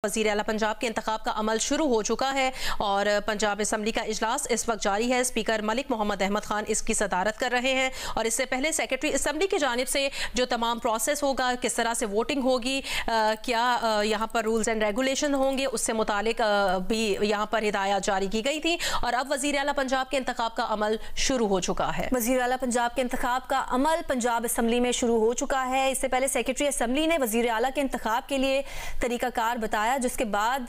वज़ीर आला पंजाब के इंतखाब का अमल शुरू हो चुका है और पंजाब असम्बली का इजलास इस वक्त जारी है। स्पीकर मलिक मोहम्मद अहमद खान इसकी सदारत कर रहे हैं और इससे पहले सेक्रेटरी असम्बली की जानिब से जो तमाम प्रोसेस होगा, किस तरह से वोटिंग होगी, क्या यहाँ पर रूल्स एंड रेगुलेशन होंगे, उससे मुतालिक भी यहाँ पर हिदायत जारी की गई थी और अब वज़ीर आला पंजाब के इंतखाब का अमल शुरू हो चुका है। वज़ीर आला पंजाब के इंतखाब का अमल पंजाब असम्बली में शुरू हो चुका है। इससे पहले सेक्रेटरी असम्बली ने वज़ीर आला के इंतखाब के लिए तरीकाकार बताया, जिसके बाद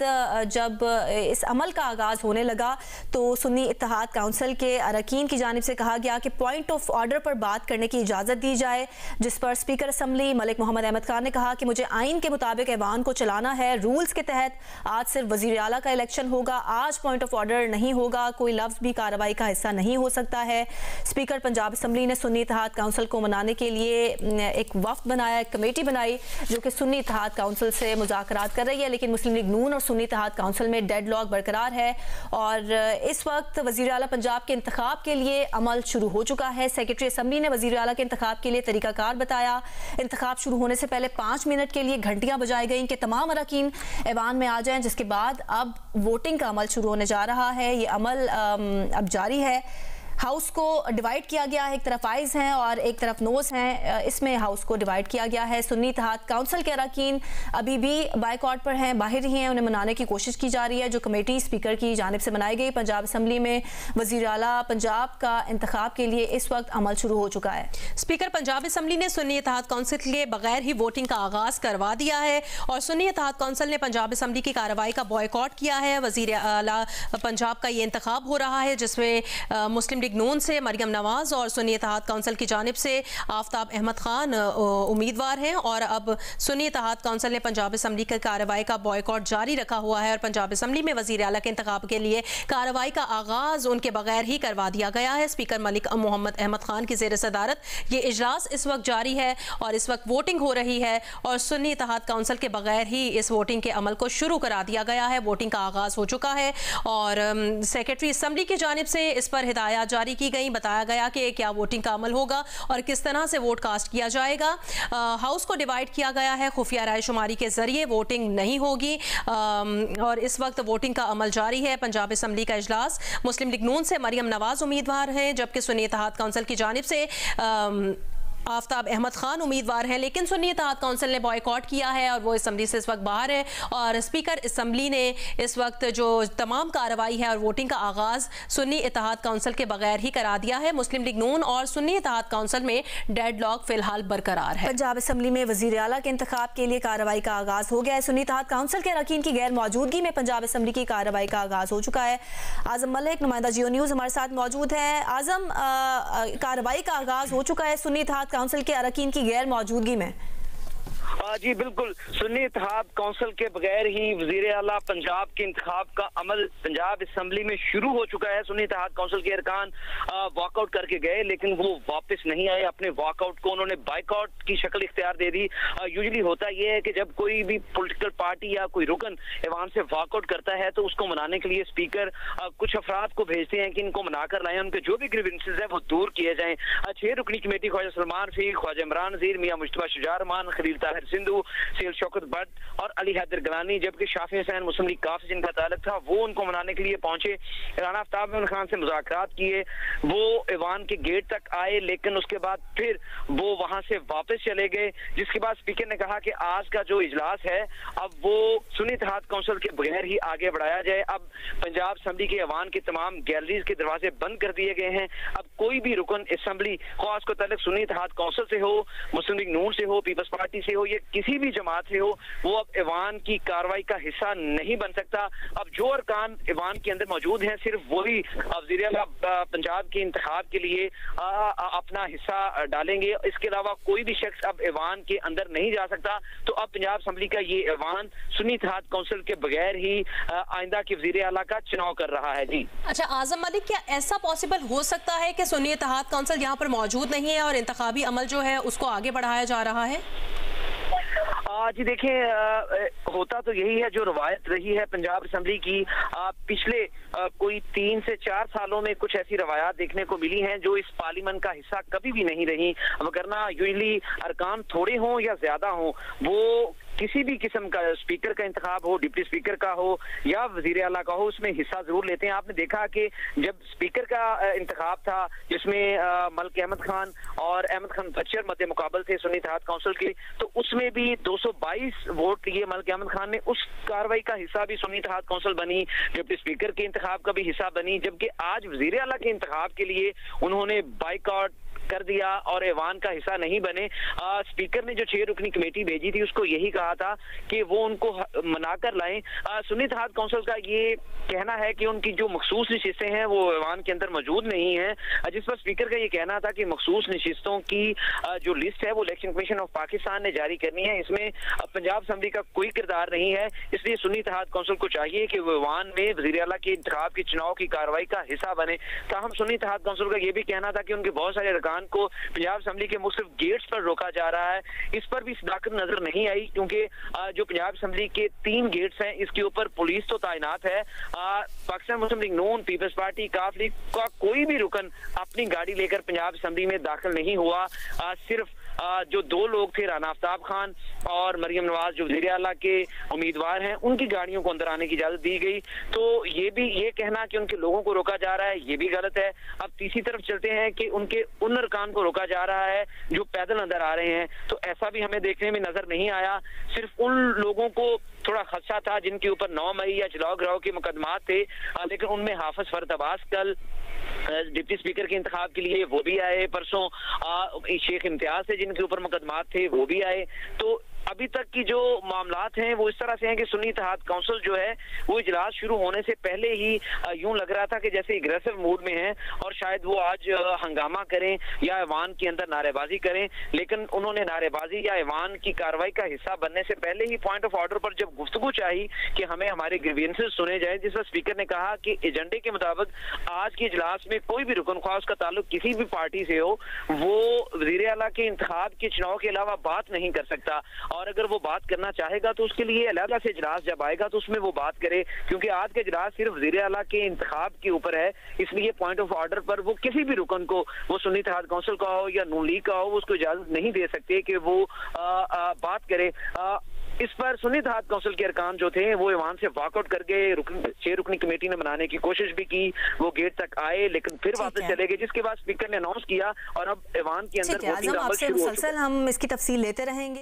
जब इस अमल का आगाज़ होने लगा तो सुन्नी इत्तेहाद काउंसिल के अरकान की जानिब से कहा गया कि पॉइंट ऑफ ऑर्डर पर बात करने की इजाज़त दी जाए, जिस पर स्पीकर असम्बली मलिक मोहम्मद अहमद खान ने कहा कि मुझे आइन के मुताबिक ऐवान को चलाना है। रूल्स के तहत आज सिर्फ वज़ीर आला का इलेक्शन होगा, आज पॉइंट ऑफ ऑर्डर नहीं होगा, कोई लफ्ज़ भी कार्रवाई का हिस्सा नहीं हो सकता है। स्पीकर पंजाब असम्बली ने सुन्नी इत्तेहाद काउंसिल को मनाने के लिए एक वफ्द बनाया, एक कमेटी बनाई जो कि सुन्नी इत्तेहाद काउंसिल से मुज़ाकरात कर रही है, लेकिन मुस्लिम लीग नून और सुन्नी इत्तेहाद काउंसिल में डेडलॉक बरकरार है और इस वक्त वज़ीर आला पंजाब के इंतखाब के लिए अमल शुरू हो चुका है। सेक्रेटरी असम्बली ने वज़ीर आला के इंतखाब के लिए तरीकाकार बताया। इंतखाब शुरू होने से पहले 5 मिनट के लिए घंटियां बजाई गई कि तमाम अरकान ऐवान में आ जाएं, जिसके बाद अब वोटिंग का अमल शुरू होने जा रहा है। ये अमल अब जारी है। हाउस को डिवाइड किया गया है, एक तरफ आइज़ हैं और एक तरफ नोज हैं, इसमें हाउस को डिवाइड किया गया है। सुन्नी इत्तेहाद काउंसिल के अरकान अभी भी बाइकआउट पर हैं, बाहर ही हैं, उन्हें मनाने की कोशिश की जा रही है। जो कमेटी स्पीकर की जानिब से बनाई गई पंजाब असम्बली में वज़ीर आला पंजाब का इंतखाब के लिए इस वक्त अमल शुरू हो चुका है। स्पीकर पंजाब असम्बली ने सुन्नी इत्तेहाद काउंसिल के बगैर ही वोटिंग का आगाज़ करवा दिया है और सुन्नी इत्तेहाद काउंसिल ने पंजाब असम्बली की कार्रवाई का बॉयकॉट किया है। वज़ीर आला पंजाब का ये इंतखाब हो रहा है जिसमें मुस्लिम लीग नून से मरियम नवाज और सुन्नी इत्तेहाद काउंसिल की जानिब से आफ्ताब अहमद खान उम्मीदवार हैं और अब सुन्नी इत्तेहाद काउंसिल ने पंजाब असम्बली की कार्रवाई का बॉयकॉट जारी रखा हुआ है और पंजाब असम्बली में वज़ीर आला के इंतखाब के लिए कार्रवाई का आगाज़ उनके बगैर ही करवा दिया गया है। स्पीकर मलिक मोहम्मद अहमद खान की ज़ेर सदारत ये इजलास इस वक्त जारी है और इस वक्त वोटिंग हो रही है और सुन्नी इत्तेहाद काउंसिल के बगैर ही इस वोटिंग के अमल को शुरू करा दिया गया है। वोटिंग का आगाज़ हो चुका है और सेक्रेटरी असम्बली की जानिब से इस पर हिदायत जारी की गई। बताया गया कि क्या वोटिंग का अमल होगा और किस तरह से वोट कास्ट किया जाएगा। हाउस को डिवाइड किया गया है, खुफिया राय शुमारी के जरिए वोटिंग नहीं होगी और इस वक्त वोटिंग का अमल जारी है। पंजाब असम्बली का इजलास मुस्लिम लीग नून से मरियम नवाज उम्मीदवार हैं, जबकि सुन्नी इत्तेहाद काउंसिल की जानिब से आफ्ताब अहमद खान उम्मीदवार हैं, लेकिन सुन्नी इत्तेहाद काउंसिल ने बॉयकॉट किया है और वो असम्बली से इस वक्त बाहर है और स्पीकर असम्बली ने इस वक्त जो तमाम कार्रवाई है और वोटिंग का आगाज़ सुन्नी इत्तेहाद काउंसिल के बगैर ही करा दिया है। मुस्लिम लीग नून और सुन्नी इत्तेहाद काउंसिल में डेडलॉक फिलहाल बरकरार है। पंजाब असम्बली में वज़ीर आला के इंतखाब के लिए कार्रवाई का आगाज़ हो गया है। सुन्नी इत्तेहाद काउंसिल के अरकान की गैर मौजूदगी में पंजाब असम्बली की कार्रवाई का आगाज़ हो चुका है। आज़म मलिक नुमाइंदा जियो न्यूज़ हमारे साथ मौजूद है। आज़म, कार्रवाई का आगाज़ हो चुका है सुन्नी इत्तेहाद काउंसिल के अरकान की गैर मौजूदगी में। जी बिल्कुल, सुन्नी इत्तेहाद काउंसिल के बगैर ही वज़ीर आला पंजाब के इंतखाब का अमल पंजाब असम्बली में शुरू हो चुका है। सुन्नी इत्तेहाद काउंसिल के अरकान वॉकआउट करके गए, लेकिन वो वापस नहीं आए। अपने वॉकआउट को उन्होंने बाइकआउट की शक्ल इख्तियार दे दी। यूजुअली होता यह है कि जब कोई भी पॉलिटिकल पार्टी या कोई रुकन ऐवान से वॉकआउट करता है तो उसको मनाने के लिए स्पीकर कुछ अफराद को भेजते हैं कि इनको मनाकर लाएं, उनके जो भी ग्रीवेंसेस है वो दूर किए जाएं। 6 रुकनी कमेटी ख्वाजा सलमान फीक, ख्वाजा इमरान नज़ीर, मियां मुश्तबा शुजा रहमान, खलील ताहिर सिंधु, सैयद शौकत भट्ट और अली हैदर गलानी, जबकि शाफी हुसैन मुस्लिम लीग काफ से जिनका ताल्लुक था वो उनको मनाने के लिए पहुंचे। राना आफ्ताब अहमद खान से मुज़ाकरात किए, वो ऐवान के गेट तक आए, लेकिन उसके बाद फिर वो वहां से वापस चले गए, जिसके बाद स्पीकर ने कहा कि आज का जो इजलास है अब वो सुन्नी इत्तेहाद काउंसिल के बगैर ही आगे बढ़ाया जाए। अब पंजाब असम्बली के ऐवान के तमाम गैलरीज के दरवाजे बंद कर दिए गए हैं। अब कोई भी रुकन असम्बली खास को ताल्लुक सुन्नी इत्तेहाद काउंसिल से हो, मुस्लिम लीग नून से हो, पीपल्स पार्टी से हो, ये किसी भी जमात से हो, वो अब ऐवान की कार्रवाई का हिस्सा नहीं बन सकता। अब जो अरकान ऐवान के अंदर मौजूद हैं सिर्फ वही वज़ीर आला पंजाब के इंतखाब के लिए अपना हिस्सा डालेंगे। इसके अलावा कोई भी शख्स अब ऐवान के अंदर नहीं जा सकता। तो अब पंजाब असम्बली का ये ऐवान सुन्नी इत्तेहाद काउंसिल के बगैर ही आइंदा के वज़ीर आला का चुनाव कर रहा है। जी अच्छा आज़म मलिक, क्या ऐसा पॉसिबल हो सकता है कि सुन्नी इत्तेहाद काउंसिल यहाँ पर मौजूद नहीं है और इंतखाबी अमल जो है उसको आगे बढ़ाया जा रहा है? जी देखिए, होता तो यही है जो रवायत रही है पंजाब असम्बली की। पिछले कोई 3 से 4 सालों में कुछ ऐसी रवायात देखने को मिली हैं जो इस पार्लियामेंट का हिस्सा कभी भी नहीं रही, वगरना यूजुअली अरकान थोड़े हों या ज्यादा हों वो किसी भी किस्म का स्पीकर का इंतखाब हो, डिप्टी स्पीकर का हो या वजीर आला का हो, उसमें हिस्सा जरूर लेते हैं। आपने देखा कि जब स्पीकर का इंतखाब था जिसमें मलिक अहमद खान और अहमद खान बच्चर मध्य मुकाबल थे सुन्नी इत्तेहाद काउंसिल के, तो उसमें भी 222 वोट लिए मलिक अहमद खान ने। उस कार्रवाई का हिस्सा भी सुन्नी इत्तेहाद काउंसिल बनी, डिप्टी स्पीकर के इंतखाब का भी हिस्सा बनी, जबकि आज वजीर आला के इंतखाब के लिए उन्होंने बाइकआउट कर दिया और ऐवान का हिस्सा नहीं बने। स्पीकर ने जो 6 रुकनी कमेटी भेजी थी उसको यही कहा था कि वो उनको मनाकर लाएं। सुन्नी इत्तेहाद काउंसिल का ये कहना है कि उनकी जो मखसूस नशिस्तें हैं वो ऐवान के अंदर मौजूद नहीं है, जिस पर स्पीकर का ये कहना था कि मखसूस नशिस्तों की जो लिस्ट है वो इलेक्शन कमीशन ऑफ पाकिस्तान ने जारी करनी है, इसमें पंजाब असेंबली का कोई किरदार नहीं है। इसलिए सुन्नी इत्तेहाद काउंसिल को चाहिए कि वो ऐवान में वज़ीर आला के इंतखाब के चुनाव की कार्रवाई का हिस्सा बने। ताहम सुन्नी इत्तेहाद काउंसिल का ये भी कहना था कि उनके बहुत सारे अरकान को पंजाब असेंबली के मुख्तलिफ गेट्स पर रोका जा रहा है। इस पर भी सदाकत नजर नहीं आई, क्योंकि जो पंजाब असेंबली के 3 गेट्स हैं इसके ऊपर पुलिस तो तैनात है। पाकिस्तान मुस्लिम लीग नून, पीपल्स पार्टी, काफ लीग का कोई भी रुकन अपनी गाड़ी लेकर पंजाब असेंबली में दाखिल नहीं हुआ। सिर्फ जो 2 लोग थे, राना आफ्ताब खान और मरियम नवाज जो वज़ीर आला के उम्मीदवार हैं, उनकी गाड़ियों को अंदर आने की इजाजत दी गई। तो ये कहना कि उनके लोगों को रोका जा रहा है ये भी गलत है। अब तीसरी तरफ चलते हैं कि उनके उन अरकान को रोका जा रहा है जो पैदल अंदर आ रहे हैं, तो ऐसा भी हमें देखने में नजर नहीं आया। सिर्फ उन लोगों को थोड़ा खदशा था जिनके ऊपर 9 मई या जलाओ गिराओ के मुकदमात थे, लेकिन उनमें हाफिज फरद अब्बास कल डिप्टी स्पीकर के इंतखाब के लिए वो भी आए, परसों शेख इम्तियाज से जिनके ऊपर मुकदमात थे वो भी आए। तो अभी तक की जो मामलात हैं वो इस तरह से हैं कि सुन्नी इत्तेहाद काउंसिल जो है वो इजलास शुरू होने से पहले ही यूं लग रहा था कि जैसे एग्रेसिव मूड में है और शायद वो आज हंगामा करें या ऐवान के अंदर नारेबाजी करें, लेकिन उन्होंने नारेबाजी या ऐवान की कार्रवाई का हिस्सा बनने से पहले ही पॉइंट ऑफ ऑर्डर पर जब गुफ्तगू चाहिए कि हमें हमारे ग्रीवेंसेस सुने जाए, जिस पर स्पीकर ने कहा कि एजेंडे के मुताबिक आज के इजलास में कोई भी रुकन ख्वाह उसका ताल्लुक किसी भी पार्टी से हो, वो वज़ीर आला के इंतखाब के चुनाव के अलावा बात नहीं कर सकता। और अगर वो बात करना चाहेगा तो उसके लिए अलग से इजलास जब आएगा तो उसमें वो बात करे, क्योंकि आज का इजलास सिर्फ वज़ीर आला के इंतखाब के ऊपर है। इसलिए पॉइंट ऑफ ऑर्डर पर वो किसी भी रुकन को, वो सुन्नी इत्तेहाद काउंसिल का हो या नून लीग का हो, उसको इजाजत नहीं दे सकते कि वो बात करे। इस पर सुन्नी इत्तेहाद काउंसिल के अरकान जो थे वो ऐवान से वॉकआउट कर गए। 6 रुकनी कमेटी ने बनाने की कोशिश भी की, वो गेट तक आए लेकिन फिर वापस चले गए, जिसके बाद स्पीकर ने अनाउंस किया और अब ऐवान के अंदर आपसे मुसलसल हम इसकी तफसील लेते रहेंगे।